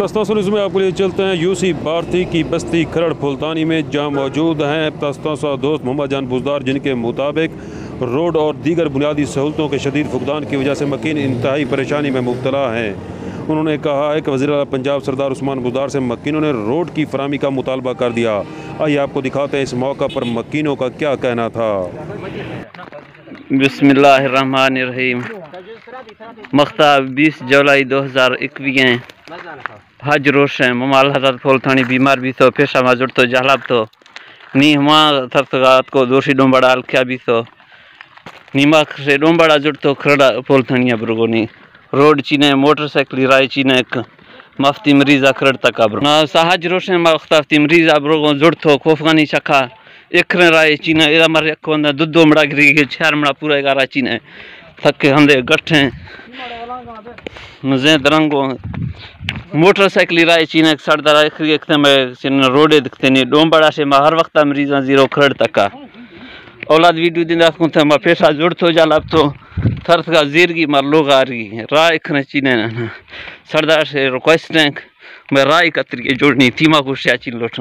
तस्तों में आपके लिए चलते हैं यूसी भारती की बस्ती खरड़ फुल्तानी में, जहाँ मौजूद हैं तस्तों दोस्त मोहम्मद जान बुजदार, जिनके मुताबिक रोड और दीगर बुनियादी सहूलतों के शदीद फुकदान की वजह से मकीन इंतहाई परेशानी में मुब्तला हैं। उन्होंने कहा है कि वज़ीर आला पंजाब सरदार उस्मान बुजदार से मकीनों ने रोड की फराहमी का मुतालबा कर दिया। आइए आपको दिखाते हैं इस मौका पर मकीनों का क्या कहना था। बिस्मिल्लाहिर्रहमानिर्रहीम। मख्ताब 20 जुलाई 2021 हज रोश ममाल हजरत फुल्तानी बीमार भी तो पेशा माजुड़ तो जहलाब तो नी हमा थरथगात को दोषी डोंबड़ा क्या भी तो नीमा से डोंबड़ा जुड़ तो खड़ा फुल्तानिया ब्रोगोनी रोड चीने मोटरसाइकिल राय चीने एक मफ्ती मरीजा खरड़ तक ब्रो ना सहज रोशे मख्ताब मरीजा ब्रोगो जुड़ तो खोफगानी चखा एकरे राय चीने एरा मर को दुद्धो मड़ा गिरी के चार मड़ा पूरा गारा चीने थके हंदे गठे मजे दरंगो मोटरसाइकिल राय चीने सड़दा एकरी एक में चिन रोडे दिखते नहीं डोंबड़ा से हर वक्त मरीजा जीरो खरड़ तक औलाद वीडियो दिन रात को थे पेशा जुड़ तो जालाब तो थर्थ का जीरगी मार लोग आ रही राय खने चीने सरदार से रिक्वेस्ट मैं राय कतरी जोड़नी थीमा को चीन लोट